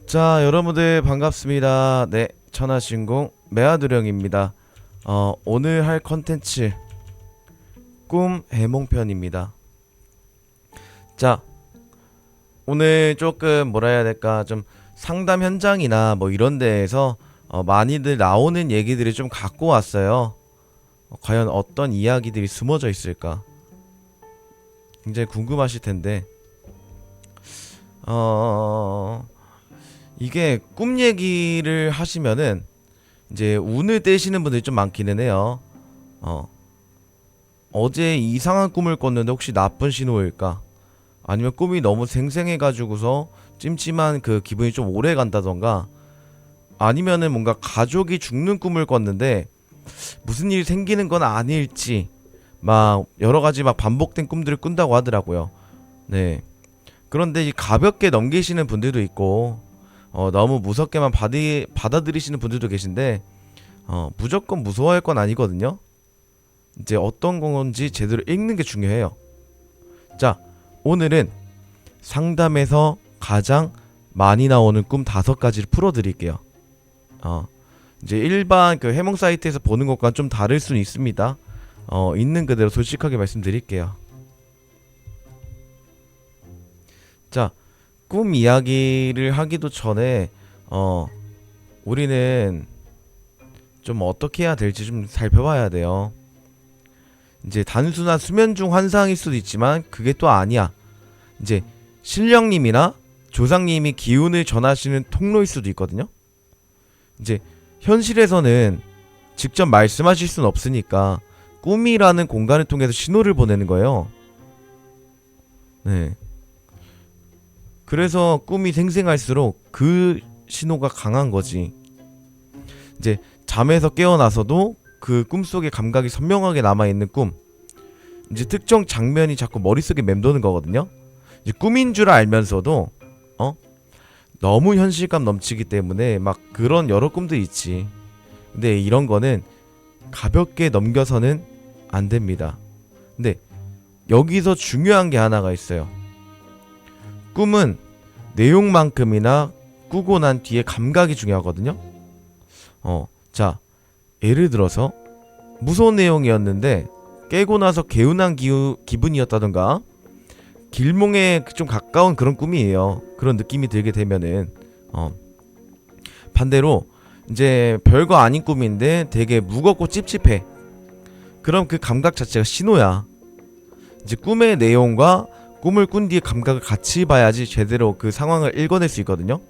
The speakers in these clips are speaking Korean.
자, 여러분들 반갑습니다. 네, 천하신공 매화두령입니다. 오늘 할 컨텐츠 꿈 해몽편입니다. 자, 오늘 조금 뭐라 해야 될까, 좀 상담 현장이나 뭐 이런 데에서 많이들 나오는 얘기들이 좀 갖고 왔어요. 과연 어떤 이야기들이 숨어져 있을까 굉장히 궁금하실 텐데, 이게 꿈 얘기를 하시면은 이제 운을 떼시는 분들이 좀 많기는 해요. 어제 이상한 꿈을 꿨는데 혹시 나쁜 신호일까? 아니면 꿈이 너무 생생해가지고서 찜찜한 그 기분이 좀 오래 간다던가, 아니면은 뭔가 가족이 죽는 꿈을 꿨는데 무슨 일이 생기는 건 아닐지, 막 여러가지 막 반복된 꿈들을 꾼다고 하더라고요. 네. 그런데 이 가볍게 넘기시는 분들도 있고, 너무 무섭게만 받아들이시는 분들도 계신데, 무조건 무서워할 건 아니거든요. 이제 어떤 건지 제대로 읽는 게 중요해요. 자, 오늘은 상담에서 가장 많이 나오는 꿈 5가지를 풀어드릴게요. 이제 일반 그 해몽 사이트에서 보는 것과는 좀 다를 수는 있습니다. 있는 그대로 솔직하게 말씀드릴게요. 자, 꿈 이야기를 하기도 전에 우리는 좀 어떻게 해야 될지 좀 살펴봐야 돼요. 이제 단순한 수면 중 환상일 수도 있지만 그게 또 아니야. 이제 신령님이나 조상님이 기운을 전하시는 통로일 수도 있거든요. 이제 현실에서는 직접 말씀하실 수는 없으니까 꿈이라는 공간을 통해서 신호를 보내는 거예요. 네. 그래서 꿈이 생생할수록 그 신호가 강한 거지. 이제 잠에서 깨어나서도 그 꿈속의 감각이 선명하게 남아있는 꿈, 이제 특정 장면이 자꾸 머릿속에 맴도는 거거든요. 이제 꿈인 줄 알면서도 너무 현실감 넘치기 때문에 막 그런 여러 꿈들이 있지. 근데 이런 거는 가볍게 넘겨서는 안 됩니다. 근데 여기서 중요한 게 하나가 있어요. 꿈은 내용만큼이나 꾸고 난 뒤에 감각이 중요하거든요. 자, 예를 들어서 무서운 내용이었는데 깨고 나서 개운한 기분이었다던가, 길몽에 좀 가까운 그런 꿈이에요. 그런 느낌이 들게 되면은 반대로 이제 별거 아닌 꿈인데 되게 무겁고 찝찝해. 그럼 그 감각 자체가 신호야. 이제 꿈의 내용과 꿈을 꾼 뒤에 감각을 같이 봐야지 제대로 그 상황을 읽어낼 수 있거든요.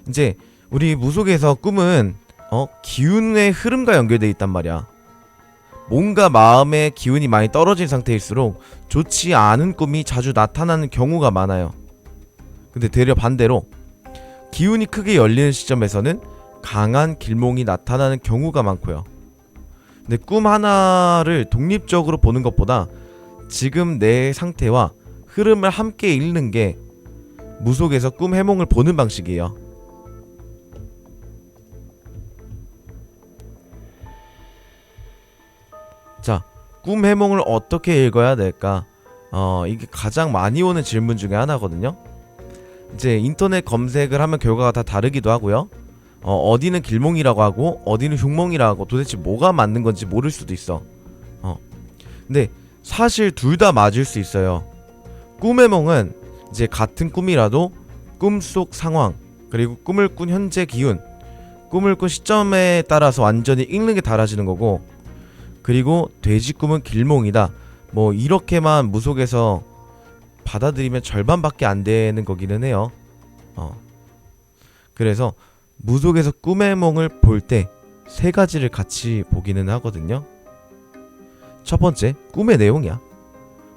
이제 우리 무속에서 꿈은 기운의 흐름과 연결되어 있단 말이야. 뭔가 마음의 기운이 많이 떨어진 상태일수록 좋지 않은 꿈이 자주 나타나는 경우가 많아요. 근데 되려 반대로 기운이 크게 열리는 시점에서는 강한 길몽이 나타나는 경우가 많고요. 근데 꿈 하나를 독립적으로 보는 것보다 지금 내 상태와 흐름을 함께 읽는 게 무속에서 꿈 해몽을 보는 방식이에요. 자, 꿈 해몽을 어떻게 읽어야 될까? 이게 가장 많이 오는 질문 중에 하나거든요. 이제 인터넷 검색을 하면 결과가 다 다르기도 하고요. 어디는 길몽이라고 하고 어디는 흉몽이라고 하고, 도대체 뭐가 맞는 건지 모를 수도 있어. 근데 사실 둘 다 맞을 수 있어요. 꿈 해몽은 이제 같은 꿈이라도 꿈속 상황, 그리고 꿈을 꾼 현재 기운, 꿈을 꾼 시점에 따라서 완전히 읽는 게 달라지는 거고, 그리고 돼지 꿈은 길몽이다, 뭐 이렇게만 무속에서 받아들이면 절반밖에 안 되는 거기는 해요. 그래서 무속에서 꿈 해몽을 볼 때 3가지를 같이 보기는 하거든요. 첫 번째, 꿈의 내용이야.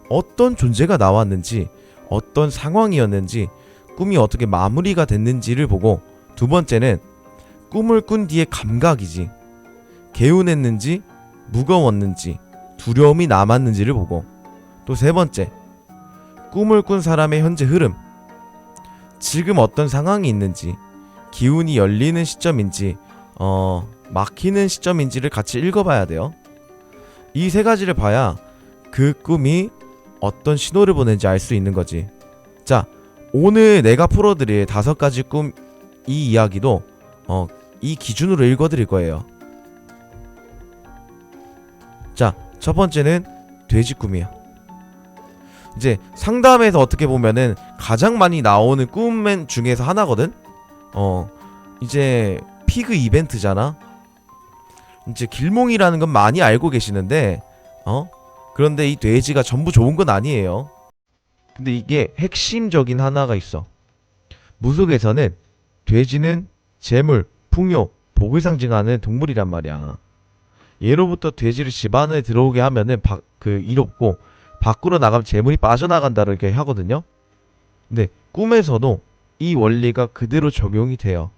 어떤 존재가 나왔는지, 어떤 상황이었는지, 꿈이 어떻게 마무리가 됐는지를 보고, 두 번째는 꿈을 꾼 뒤의 감각이지. 개운했는지, 무거웠는지, 두려움이 남았는지를 보고, 또 세 번째, 꿈을 꾼 사람의 현재 흐름, 지금 어떤 상황이 있는지, 기운이 열리는 시점인지, 막히는 시점인지를 같이 읽어봐야 돼요. 이 3가지를 봐야 그 꿈이 어떤 신호를 보내는지 알 수 있는 거지. 자, 오늘 내가 풀어드릴 5가지 꿈 이 이야기도 이 기준으로 읽어드릴 거예요. 자, 첫 번째는 돼지 꿈이에요. 이제 상담에서 어떻게 보면은 가장 많이 나오는 꿈 중에서 하나거든. 이제 피그 이벤트잖아. 이제 길몽이라는 건 많이 알고 계시는데 그런데 이 돼지가 전부 좋은 건 아니에요. 근데 이게 핵심적인 하나가 있어. 무속에서는 돼지는 재물, 풍요, 복을 상징하는 동물이란 말이야. 예로부터 돼지를 집 안에 들어오게 하면은 이롭고 밖으로 나가면 재물이 빠져나간다를 이렇게 하거든요. 근데 꿈에서도 이 원리가 그대로 적용이 돼요.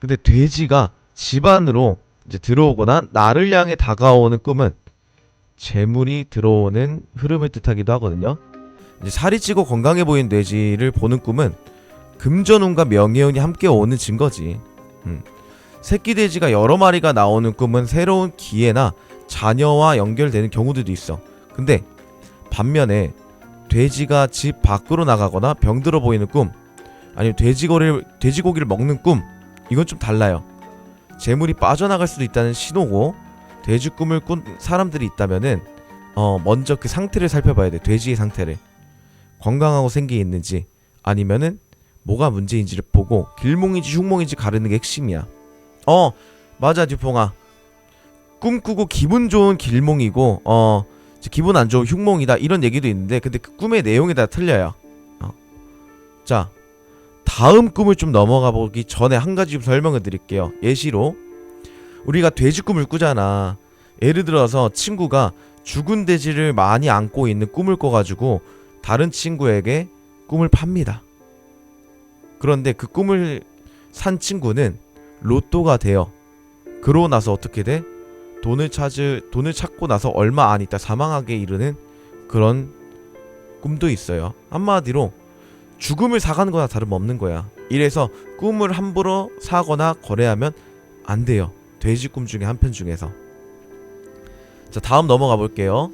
근데 돼지가 집 안으로 이제 들어오거나 나를 향해 다가오는 꿈은 재물이 들어오는 흐름을 뜻하기도 하거든요. 이제 살이 찌고 건강해 보이는 돼지를 보는 꿈은 금전운과 명예운이 함께 오는 증거지. 새끼 돼지가 여러 마리가 나오는 꿈은 새로운 기회나 자녀와 연결되는 경우들도 있어. 근데 반면에 돼지가 집 밖으로 나가거나 병들어 보이는 꿈, 아니면 돼지고기를 먹는 꿈, 이건 좀 달라요. 재물이 빠져나갈 수도 있다는 신호고, 돼지 꿈을 꾼 사람들이 있다면은 먼저 그 상태를 살펴봐야 돼. 돼지의 상태를 건강하고 생기 있는지, 아니면은 뭐가 문제인지를 보고 길몽인지 흉몽인지 가르는 게 핵심이야. 맞아 듀퐁아. 꿈꾸고 기분 좋은 길몽이고 기분 안 좋은 흉몽이다 이런 얘기도 있는데, 근데 그 꿈의 내용이 다 틀려요. 자, 다음 꿈을 좀 넘어가 보기 전에 한 가지 좀 설명을 드릴게요. 예시로 우리가 돼지 꿈을 꾸잖아. 예를 들어서 친구가 죽은 돼지를 많이 안고 있는 꿈을 꿔가지고 다른 친구에게 꿈을 팝니다. 그런데 그 꿈을 산 친구는 로또가 돼요. 그러고 나서 어떻게 돼? 돈을 찾고 나서 얼마 안 있다 사망하게 이르는 그런 꿈도 있어요. 한마디로 죽음을 사가는 거나 다름없는 거야. 이래서 꿈을 함부로 사거나 거래하면 안 돼요. 돼지 꿈 중에 한 편 중에서. 자, 다음 넘어가 볼게요.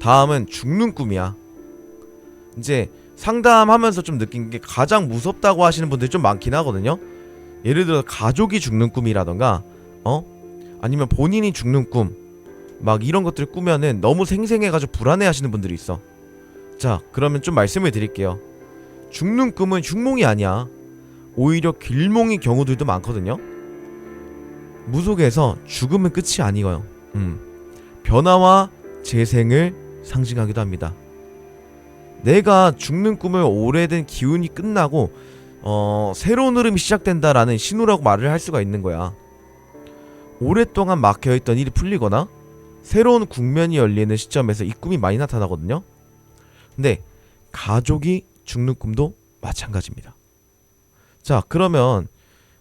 다음은 죽는 꿈이야. 이제 상담하면서 좀 느낀 게 가장 무섭다고 하시는 분들이 좀 많긴 하거든요. 예를 들어 가족이 죽는 꿈이라던가 아니면 본인이 죽는 꿈, 막 이런 것들을 꾸면은 너무 생생해가지고 불안해하시는 분들이 있어. 자, 그러면 좀 말씀을 드릴게요. 죽는 꿈은 흉몽이 아니야. 오히려 길몽인 경우들도 많거든요. 무속에서 죽음은 끝이 아니에요. 변화와 재생을 상징하기도 합니다. 내가 죽는 꿈을 오래된 기운이 끝나고 새로운 흐름이 시작된다라는 신호라고 말을 할 수가 있는 거야. 오랫동안 막혀있던 일이 풀리거나 새로운 국면이 열리는 시점에서 이 꿈이 많이 나타나거든요. 근데 가족이 죽는 꿈도 마찬가지입니다. 자, 그러면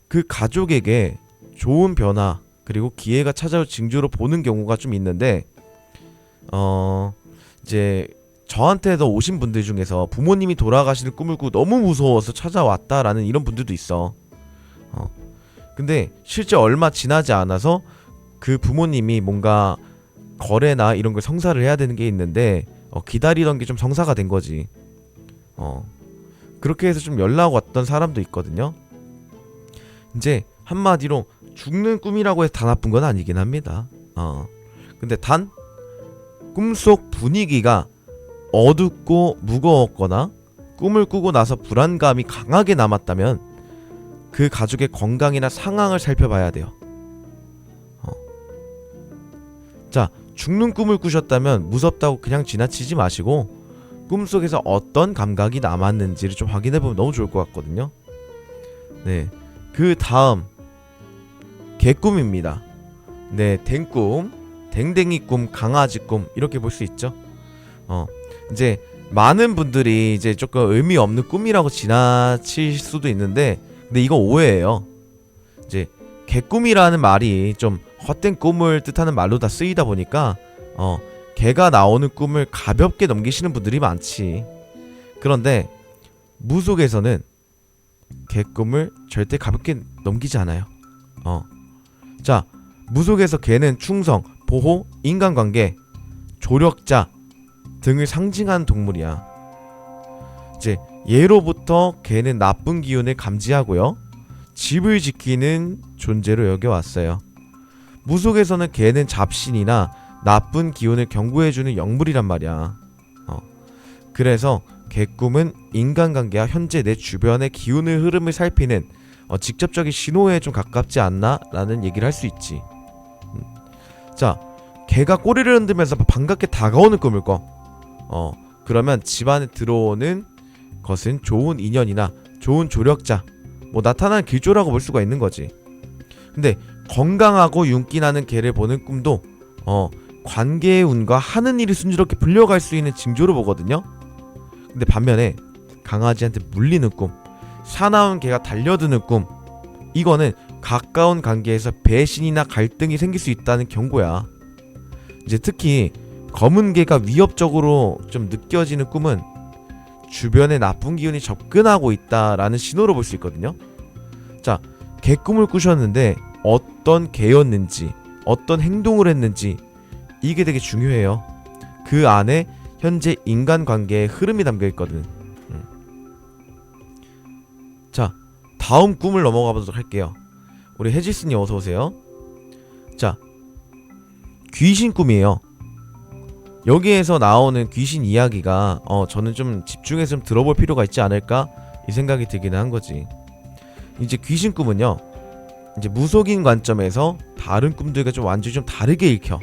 그 가족에게 좋은 변화 그리고 기회가 찾아올 징조로 보는 경우가 좀 있는데, 이제 저한테도 오신 분들 중에서 부모님이 돌아가시는 꿈을 꾸고 너무 무서워서 찾아왔다라는 이런 분들도 있어. 근데 실제 얼마 지나지 않아서 그 부모님이 뭔가 거래나 이런 걸 성사를 해야 되는 게 있는데 기다리던 게 좀 성사가 된 거지. 그렇게 해서 좀 연락 왔던 사람도 있거든요. 이제 한마디로 죽는 꿈이라고 해서 다 나쁜 건 아니긴 합니다. 근데 단 꿈속 분위기가 어둡고 무거웠거나 꿈을 꾸고 나서 불안감이 강하게 남았다면 그 가족의 건강이나 상황을 살펴봐야 돼요. 자, 죽는 꿈을 꾸셨다면 무섭다고 그냥 지나치지 마시고 꿈속에서 어떤 감각이 남았는지를 좀 확인해보면 너무 좋을 것 같거든요. 네, 그 다음 개꿈입니다. 네, 댕꿈, 댕댕이 꿈, 강아지 꿈 이렇게 볼 수 있죠. 이제 많은 분들이 이제 조금 의미 없는 꿈이라고 지나칠 수도 있는데, 근데 이거 오해예요. 이제 개꿈이라는 말이 좀 헛된 꿈을 뜻하는 말로 다 쓰이다 보니까 개가 나오는 꿈을 가볍게 넘기시는 분들이 많지. 그런데 무속에서는 개꿈을 절대 가볍게 넘기지 않아요. 자, 무속에서 개는 충성, 보호, 인간관계, 조력자 등을 상징하는 동물이야. 이제 예로부터 개는 나쁜 기운을 감지하고요, 집을 지키는 존재로 여겨왔어요. 무속에서는 개는 잡신이나 나쁜 기운을 경고해주는 영물이란 말이야. 그래서 개꿈은 인간관계와 현재 내 주변의 기운의 흐름을 살피는 직접적인 신호에 좀 가깝지 않나? 라는 얘기를 할 수 있지. 자, 개가 꼬리를 흔들면서 반갑게 다가오는 꿈을 꿔. 그러면 집안에 들어오는 것은 좋은 인연이나 좋은 조력자, 뭐 나타나는 길조라고 볼 수가 있는 거지. 근데 건강하고 윤기 나는 개를 보는 꿈도 관계의 운과 하는 일이 순조롭게 풀려갈 수 있는 징조로 보거든요. 근데 반면에 강아지한테 물리는 꿈, 사나운 개가 달려드는 꿈, 이거는 가까운 관계에서 배신이나 갈등이 생길 수 있다는 경고야. 이제 특히 검은 개가 위협적으로 좀 느껴지는 꿈은 주변에 나쁜 기운이 접근하고 있다라는 신호로 볼 수 있거든요. 자, 개꿈을 꾸셨는데 어떤 개였는지, 어떤 행동을 했는지, 이게 되게 중요해요. 그 안에 현재 인간관계의 흐름이 담겨 있거든. 자, 다음 꿈을 넘어가 보도록 할게요. 우리 해지스님 어서 오세요. 자, 귀신 꿈이에요. 여기에서 나오는 귀신 이야기가 저는 좀 집중해서 좀 들어볼 필요가 있지 않을까 이 생각이 들기는 한 거지. 이제 귀신 꿈은요, 이제 무속인 관점에서 다른 꿈들과 좀 완전히 좀 다르게 읽혀.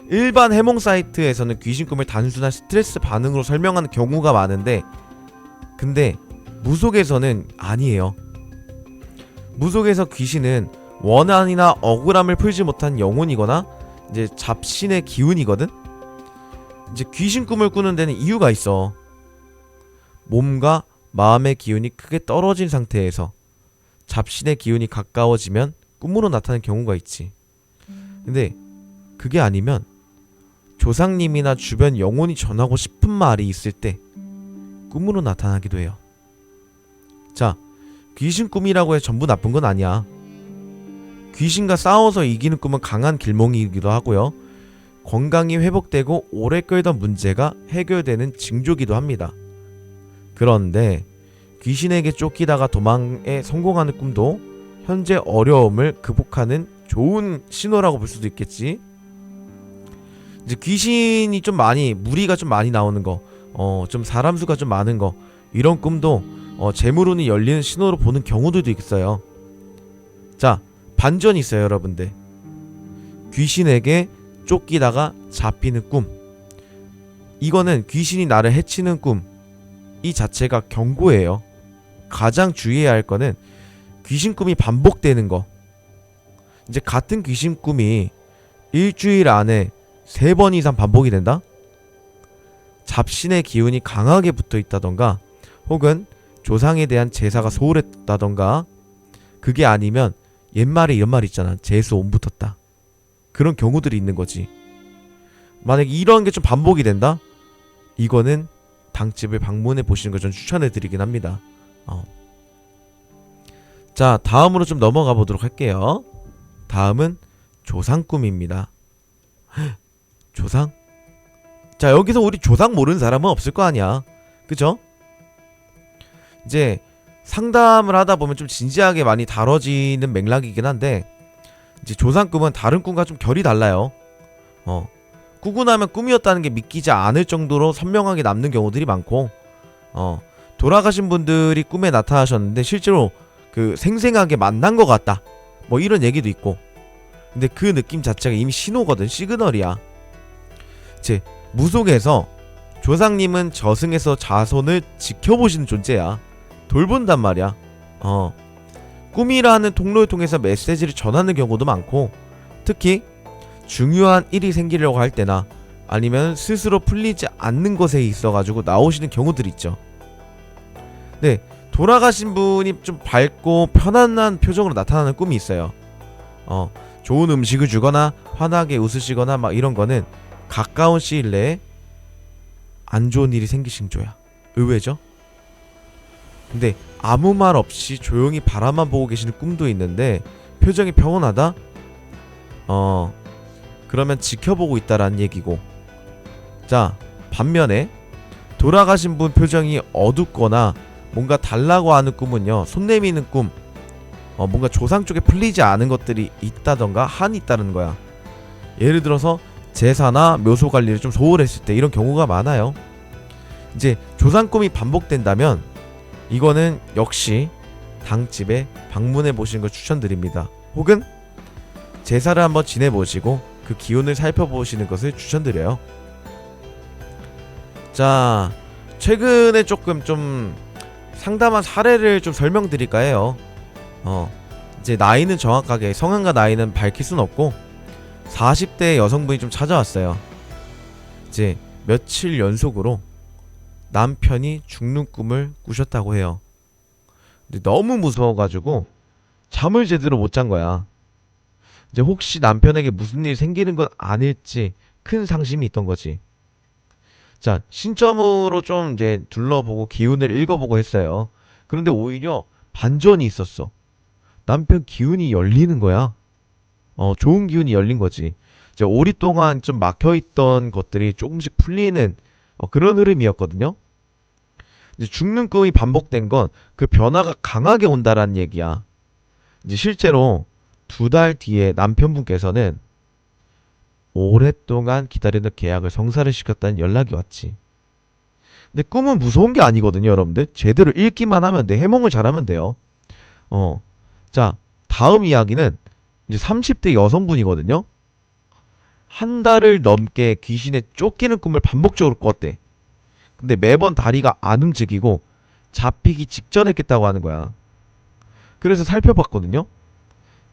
일반 해몽 사이트에서는 귀신 꿈을 단순한 스트레스 반응으로 설명하는 경우가 많은데, 근데 무속에서는 아니에요. 무속에서 귀신은 원한이나 억울함을 풀지 못한 영혼이거나 이제 잡신의 기운이거든. 이제 귀신 꿈을 꾸는 데는 이유가 있어. 몸과 마음의 기운이 크게 떨어진 상태에서 잡신의 기운이 가까워지면 꿈으로 나타나는 경우가 있지. 근데 그게 아니면 조상님이나 주변 영혼이 전하고 싶은 말이 있을 때 꿈으로 나타나기도 해요. 자, 귀신 꿈이라고 해서 전부 나쁜 건 아니야. 귀신과 싸워서 이기는 꿈은 강한 길몽이기도 하고요, 건강이 회복되고 오래 끌던 문제가 해결되는 징조기도 합니다. 그런데 귀신에게 쫓기다가 도망에 성공하는 꿈도 현재 어려움을 극복하는 좋은 신호라고 볼 수도 있겠지. 이제 귀신이 좀 많이, 무리가 좀 많이 나오는 거, 좀 사람 수가 좀 많은 거, 이런 꿈도 재물운이 열리는 신호로 보는 경우들도 있어요. 자, 반전이 있어요, 여러분들. 귀신에게 쫓기다가 잡히는 꿈, 이거는 귀신이 나를 해치는 꿈, 이 자체가 경고예요. 가장 주의해야 할 거는 귀신 꿈이 반복되는 거. 이제 같은 귀신 꿈이 일주일 안에 3번 이상 반복이 된다? 잡신의 기운이 강하게 붙어 있다던가, 혹은 조상에 대한 제사가 소홀했다던가, 그게 아니면 옛말에 이런 말 있잖아, 재수 온 붙었다. 그런 경우들이 있는 거지. 만약 이런 게 좀 반복이 된다? 이거는 당집을 방문해 보시는 걸 전 추천해 드리긴 합니다. 자, 다음으로 좀 넘어가 보도록 할게요. 다음은 조상 꿈입니다. 조상? 자, 여기서 우리 조상 모르는 사람은 없을 거 아니야, 그죠? 이제 상담을 하다 보면 좀 진지하게 많이 다뤄지는 맥락이긴 한데, 이제 조상 꿈은 다른 꿈과 좀 결이 달라요. 꾸고 나면 꿈이었다는 게 믿기지 않을 정도로 선명하게 남는 경우들이 많고, 돌아가신 분들이 꿈에 나타나셨는데 실제로 그 생생하게 만난 것 같다, 뭐 이런 얘기도 있고. 근데 그 느낌 자체가 이미 신호거든, 시그널이야. 제 무속에서 조상님은 저승에서 자손을 지켜보시는 존재야. 돌본단 말이야. 꿈이라는 통로를 통해서 메시지를 전하는 경우도 많고, 특히 중요한 일이 생기려고 할 때나 아니면 스스로 풀리지 않는 것에 있어가지고 나오시는 경우들이 있죠. 네, 돌아가신 분이 좀 밝고 편안한 표정으로 나타나는 꿈이 있어요. 좋은 음식을 주거나 환하게 웃으시거나 막 이런 거는 가까운 시일 내에 안 좋은 일이 생길 징조야. 의외죠? 근데 아무 말 없이 조용히 바라만 보고 계시는 꿈도 있는데 표정이 평온하다? 그러면 지켜보고 있다라는 얘기고. 자, 반면에 돌아가신 분 표정이 어둡거나 뭔가 달라고 하는 꿈은요, 손 내미는 꿈, 뭔가 조상 쪽에 풀리지 않은 것들이 있다던가 한이 있다는 거야. 예를 들어서 제사나 묘소 관리를 좀 소홀했을 때 이런 경우가 많아요. 이제 조상 꿈이 반복된다면 이거는 역시 당집에 방문해 보시는 걸 추천드립니다. 혹은 제사를 한번 지내보시고 그 기운을 살펴보시는 것을 추천드려요. 자, 최근에 조금 좀 상담한 사례를 좀 설명드릴까 해요. 이제 나이는 정확하게 성함과 나이는 밝힐 순 없고 40대 여성분이 좀 찾아왔어요. 이제 며칠 연속으로 남편이 죽는 꿈을 꾸셨다고 해요. 근데 너무 무서워가지고 잠을 제대로 못 잔 거야. 이제 혹시 남편에게 무슨 일이 생기는 건 아닐지 큰 상심이 있던 거지. 자, 신점으로 좀 이제 둘러보고 기운을 읽어보고 했어요. 그런데 오히려 반전이 있었어. 남편 기운이 열리는 거야. 좋은 기운이 열린 거지. 이제 오랫동안 좀 막혀있던 것들이 조금씩 풀리는 그런 흐름이었거든요. 이제 죽는 꿈이 반복된 건 그 변화가 강하게 온다라는 얘기야. 이제 실제로 2달 뒤에 남편분께서는 오랫동안 기다리던 계약을 성사를 시켰다는 연락이 왔지. 근데 꿈은 무서운 게 아니거든요, 여러분들. 제대로 읽기만 하면 돼. 해몽을 잘하면 돼요. 어. 자, 다음 이야기는 이제 30대 여성분이거든요. 한 달을 넘게 귀신에 쫓기는 꿈을 반복적으로 꿨대. 근데 매번 다리가 안 움직이고 잡히기 직전에 깼다고 하는 거야. 그래서 살펴봤거든요.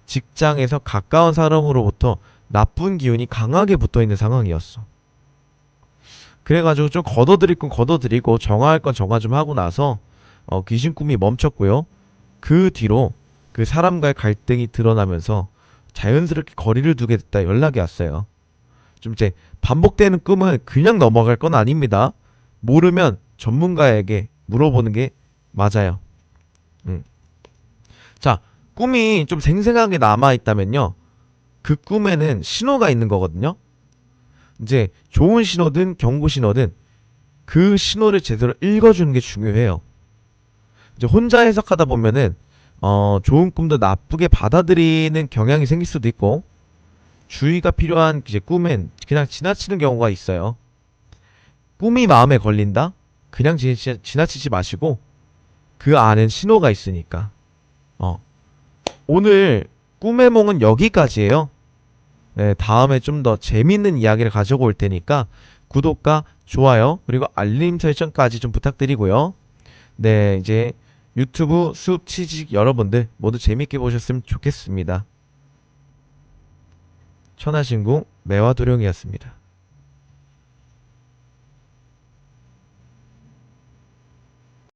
직장에서 가까운 사람으로부터 나쁜 기운이 강하게 붙어있는 상황이었어. 그래가지고 좀 걷어들일 건 걷어들이고 정화할 건 정화 좀 하고 나서 귀신 꿈이 멈췄고요. 그 뒤로 그 사람과의 갈등이 드러나면서 자연스럽게 거리를 두게 됐다 연락이 왔어요. 좀 이제 반복되는 꿈은 그냥 넘어갈 건 아닙니다. 모르면 전문가에게 물어보는 게 맞아요. 자, 꿈이 좀 생생하게 남아있다면요, 그 꿈에는 신호가 있는 거거든요. 이제 좋은 신호든 경고 신호든 그 신호를 제대로 읽어주는 게 중요해요. 이제 혼자 해석하다 보면은 좋은 꿈도 나쁘게 받아들이는 경향이 생길 수도 있고, 주의가 필요한 이제 꿈엔 그냥 지나치는 경우가 있어요. 꿈이 마음에 걸린다? 그냥 지나치지 마시고 그 안엔 신호가 있으니까. 어. 오늘 꿈의 몽은 여기까지예요. 네, 다음에 좀 더 재밌는 이야기를 가지고 올 테니까 구독과 좋아요 그리고 알림 설정까지 좀 부탁드리고요. 네, 이제 유튜브 수업 취직 여러분들 모두 재밌게 보셨으면 좋겠습니다. 천하신궁 매화도령이었습니다.